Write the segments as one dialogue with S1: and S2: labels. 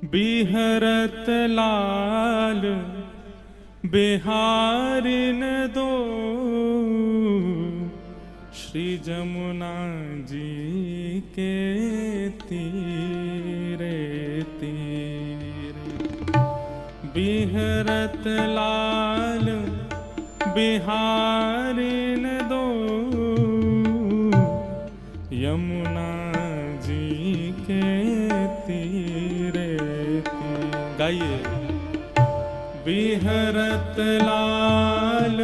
S1: बिहरत लाल बिहारिन दो, श्री जमुना जी के तीरे तीरे। बिहरत लाल बिहारिन दो, यमुना जी के तीरे तीरे। गाइए। बिहरत लाल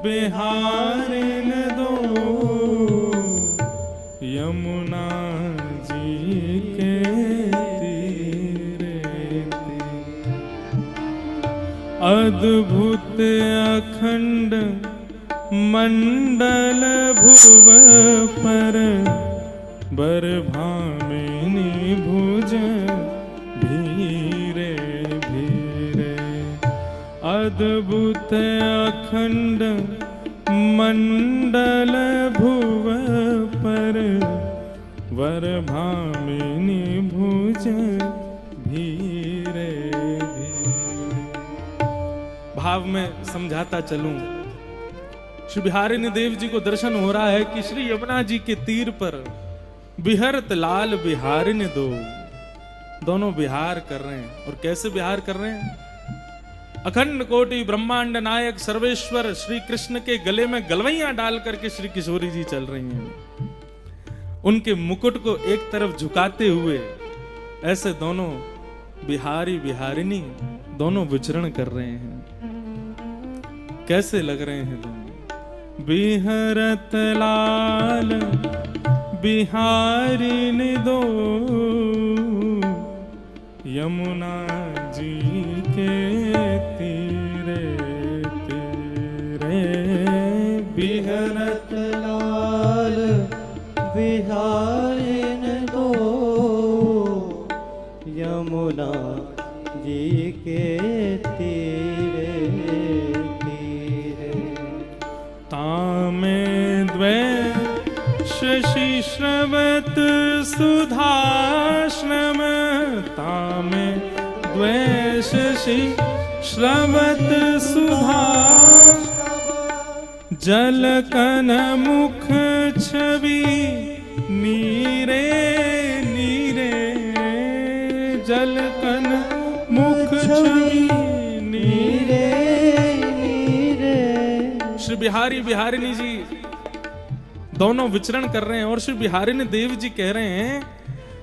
S1: बिहारिन दो, यमुना जी के तीरे तीरे। अद्भुत अखंड मंडल भुव पर, बरभामिनी भुज भीरे भीरे। अद्भुत अखंड मंडल भुव पर, बरभामिनी भुज भीरे भीरे। भाव में समझाता चलूं, श्री बिहारिनी देव जी को दर्शन हो रहा है कि श्री यमुना जी के तीर पर बिहरत लाल बिहारिन दो, दोनों बिहार कर रहे हैं। और कैसे बिहार कर रहे हैं? अखंड कोटि ब्रह्मांड नायक सर्वेश्वर श्री कृष्ण के गले में गलवैयां डाल करके श्री किशोरी जी चल रही हैं। उनके मुकुट को एक तरफ झुकाते हुए ऐसे दोनों बिहारी बिहारिनी दोनों विचरण कर रहे हैं। कैसे लग रहे हैं दोनों? बिहरत लाल बिहारिन दो, यमुना जी के तीरे तीरे।
S2: बिहरत लाल बिहारिन दो, यमुना जी के तीरे तीरे।
S1: तामे द्वै शशि श्रवत सुधाश्रम, तामे द्वै शशि श्रवत सुधा। जलकन मुख छवि नीरे नीरे, जलकन मुख छवि नीरे नीरे। श्री बिहारी बिहारिनी जी दोनों विचरण कर रहे हैं और श्री बिहारिनी देव जी कह रहे हैं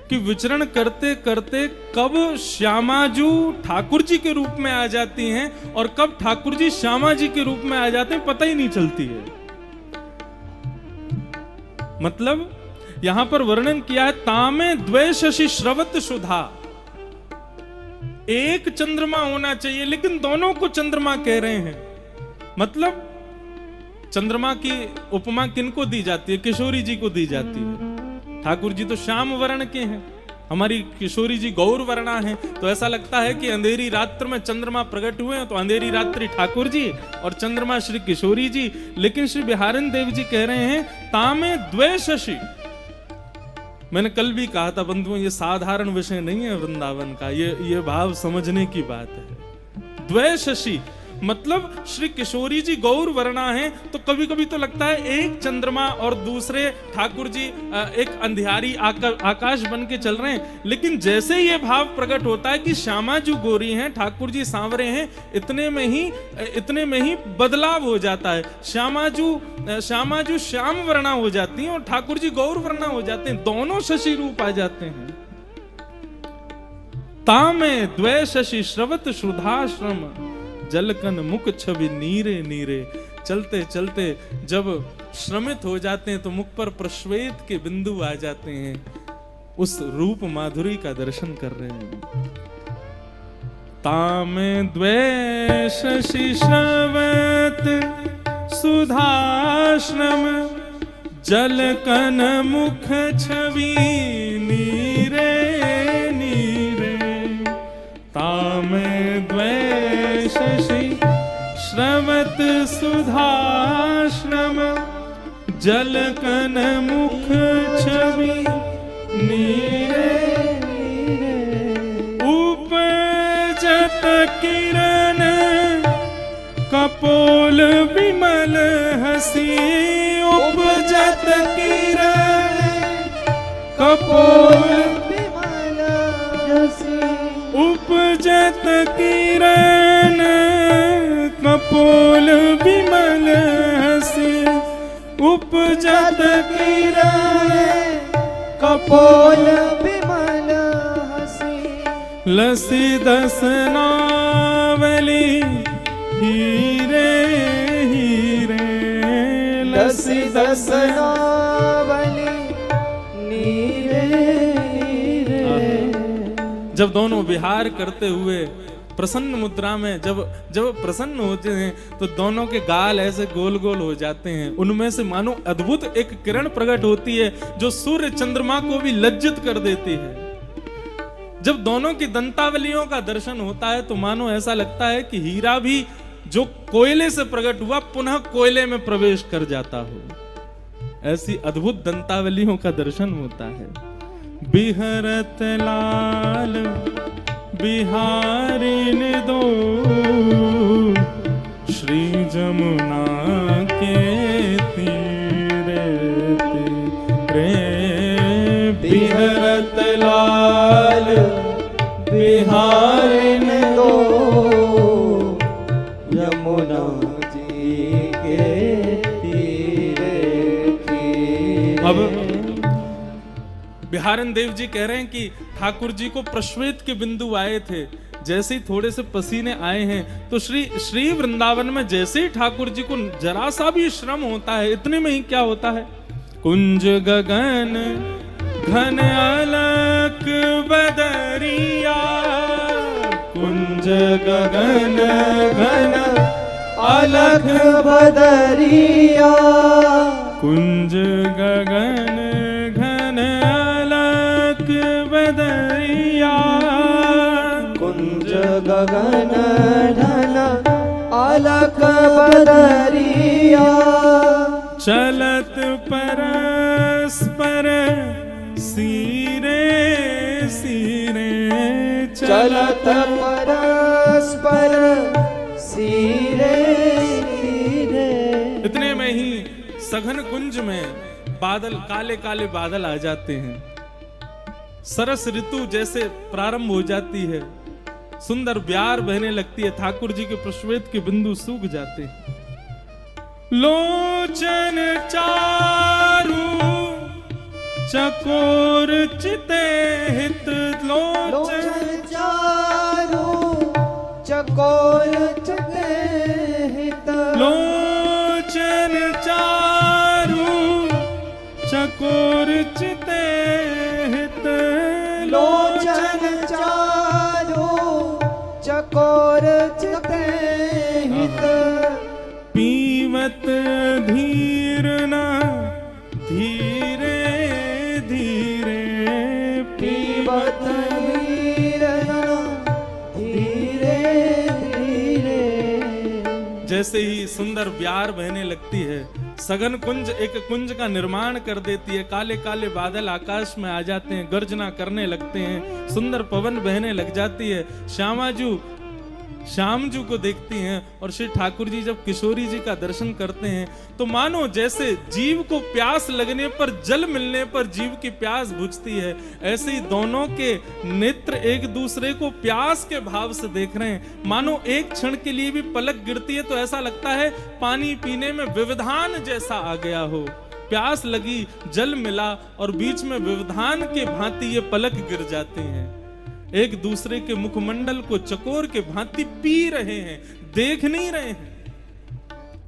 S1: कि विचरण करते करते कब श्यामाजू ठाकुर जी के रूप में आ जाती हैं और कब ठाकुर जी श्यामा जी के रूप में आ जाते हैं, पता ही नहीं चलती है। मतलब यहां पर वर्णन किया है, तामे द्वै शशि श्रवत सुधा। एक चंद्रमा होना चाहिए लेकिन दोनों को चंद्रमा कह रहे हैं। मतलब चंद्रमा की उपमा किनको दी जाती है? किशोरी जी को दी जाती है। ठाकुर जी तो श्याम वर्ण के हैं, हमारी किशोरी जी गौर वर्णा हैं। तो ऐसा लगता है कि अंधेरी रात्र में चंद्रमा प्रकट हुए हैं, तो अंधेरी रात्रि ठाकुर जी और चंद्रमा श्री किशोरी जी। लेकिन श्री बिहारिनी देव जी कह रहे हैं तामे द्वै शशि। मैंने कल भी कहा था बंधुओं, ये साधारण विषय नहीं है वृंदावन का, ये भाव समझने की बात है। द्वै शशि मतलब श्री किशोरी जी गौर वर्णा हैं, तो कभी कभी तो लगता है एक चंद्रमा और दूसरे ठाकुर जी एक अंधियारी आकाश बन के चल रहे हैं। लेकिन जैसे ही ये भाव प्रकट होता है कि श्यामा जी गोरी हैं, ठाकुर जी सांवरे हैं, इतने में ही बदलाव हो जाता है। श्यामा जू श्याम वर्णा हो जाती हैं और ठाकुर जी गौर वर्णा हो जाते हैं, दोनों शशि रूप आ जाते हैं। तामे द्वै शशि श्रवत सुधाश्रम, जलकन मुख छवि नीरे नीरे। चलते चलते जब श्रमित हो जाते हैं तो मुख पर प्रश्वेत के बिंदु आ जाते हैं, उस रूप माधुरी का दर्शन कर रहे हैं। तामे द्वै शशि श्रवत सुधाश्रम, जलकन मुख छवि नीरे नीरे। तामे द्वै शशि श्रवत सुधाश्रम, जलकन मुख छवि नीरे नीरे। किरण कपोल विमल हसी उपजत किरण कपोल
S2: विमल हसी
S1: उपजत किरण कपोल विमल हसी उपजत किरण
S2: कपोल विमल हसी
S1: लसी दसनावली हीरे हीरे लसी
S2: दसनावली नीरे नीरे।
S1: जब दोनों विहार करते हुए प्रसन्न मुद्रा में जब प्रसन्न होते हैं तो दोनों के गाल ऐसे गोल गोल हो जाते हैं। उनमें से मानो अद्भुत एक किरण प्रकट होती है जो सूर्य चंद्रमा को भी लज्जित कर देती है। जब दोनों की दंतावलियों का दर्शन होता है तो मानो ऐसा लगता है कि हीरा भी जो कोयले से प्रकट हुआ पुनः कोयले में प्रवेश कर जाता हो। ऐसी अद्भुत दंतावलियों का दर्शन होता है। बिहरत लाल बिहारिन दो श्री जमुना के तीरे तीरे बिहरत लाल बिहारिन दो
S2: यमुना जी के तीरे तीरे।
S1: अब बिहारन देव जी कह रहे हैं कि ठाकुर जी को प्रश्वेत के बिंदु आए थे। जैसे ही थोड़े से पसीने आए हैं तो श्री वृंदावन में जैसे ही ठाकुर जी को जरा सा भी श्रम होता है, इतने में ही क्या होता है, कुंज गगन घन अलक बदरिया कुंज गगन घन
S2: अलख बदरिया
S1: कुंज गगन घन अलक बदरिया
S2: कुंज गगन ढल अलख बदरिया
S1: चलत परस्पर सीरे सीरे
S2: चलत परस्पर सीरे सीरे।
S1: इतने में ही सघन कुंज में बादल काले काले बादल आ जाते हैं। सरस ऋतु जैसे प्रारंभ हो जाती है, सुंदर ब्यार बहने लगती है, ठाकुर जी के प्रश्वेत के बिंदु सूख जाते हैं। लोचन चारु चकोर चिते हित
S2: लोचन चारु चकोर चिते हित
S1: लोचन चारु चकोर चिते हित
S2: लोचन चारु चकोर चिते हित
S1: पीवत धीर न धीरे धीरे
S2: पीवत धीर न धीरे धीरे।
S1: जैसे ही सुंदर ब्यार बहने लगती है, सघन कुंज एक कुंज का निर्माण कर देती है। काले काले बादल आकाश में आ जाते हैं, गर्जना करने लगते हैं, सुंदर पवन बहने लग जाती है। श्याम जी को देखती हैं और श्री ठाकुर जी जब किशोरी जी का दर्शन करते हैं तो मानो जैसे जीव को प्यास लगने पर, जल मिलने पर जीव की प्यास बुझती है, ऐसे ही दोनों के नेत्र एक दूसरे को प्यास के भाव से देख रहे हैं। मानो एक क्षण के लिए भी पलक गिरती है तो ऐसा लगता है पानी पीने में व्यवधान जैसा आ गया हो। प्यास लगी, जल मिला और बीच में व्यवधान के भांति ये पलक गिर जाते हैं। एक दूसरे के मुखमंडल को चकोर के भांति पी रहे हैं, देख नहीं रहे हैं।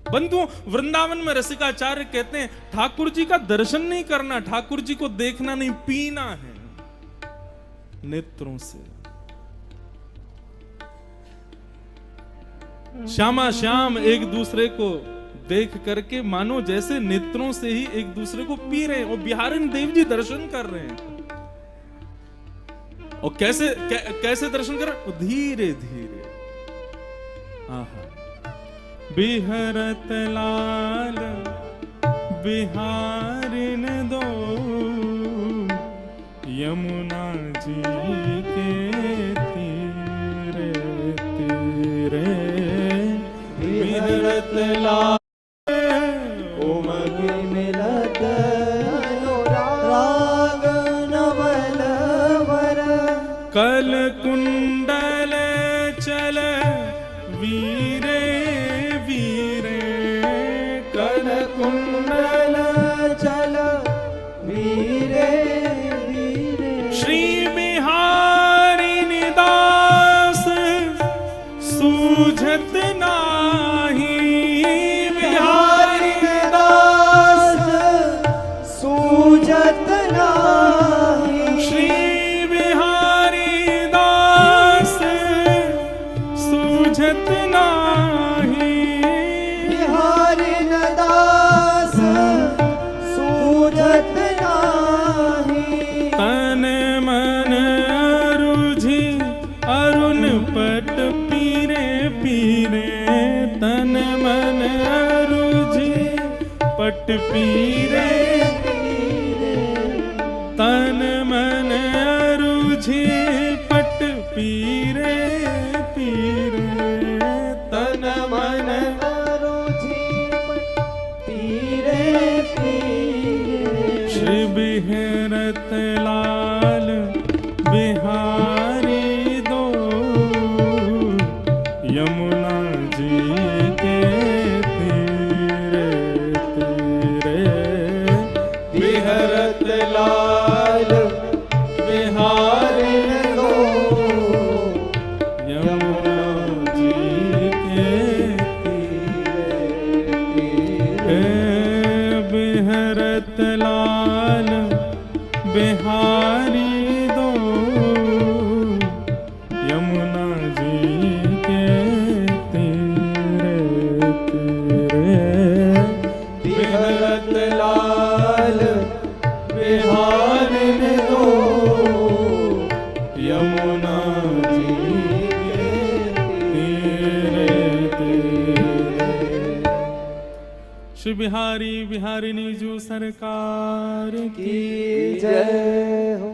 S1: बंधुओं, वृंदावन में रसिकाचार्य कहते हैं ठाकुर जी का दर्शन नहीं करना, ठाकुर जी को देखना नहीं, पीना है नेत्रों से। श्यामा श्याम एक दूसरे को देख करके मानो जैसे नेत्रों से ही एक दूसरे को पी रहे हैं। और बिहारिन देव जी दर्शन कर रहे हैं। और कैसे दर्शन कर, धीरे धीरे। आहा, बिहरत लाल बिहारिन दो यमुना जी के तीरे तीरे। बिहरत लाल
S2: उमग मिलत अनुराग नवल वर
S1: कल कुंडल चल वीरे वीरे कल
S2: कुंडल चल वीरे वीरे
S1: श्री बिहारी निदास सूझत नाही
S2: बिहारी दास सूझत नाही
S1: श्री बिहारी दास सूझत नाही
S2: बिहारी दास सूझत नाही
S1: तन मन रुझि अरुण पट पीरे पीरे तन मन रुझि पट पीरे तन मन रुझि पट पीरे पीरे तन मन
S2: रुचि पीरे पीरे
S1: श्री बिहरत लाल बिहारी दो यमुना जी के तीरे तीरे
S2: बिहरत लाल बिहारी दो
S1: यमुना जी के
S2: तीरे
S1: बिहरत लाल बिहारी दो यमुना जी के तीरे तीरे
S2: बिहरत लाल बिहारी दो
S1: यमुना
S2: जी के
S1: तीरे तीरे श्री बिहारी बिहारिणी जू सरकार की
S2: की जय हो।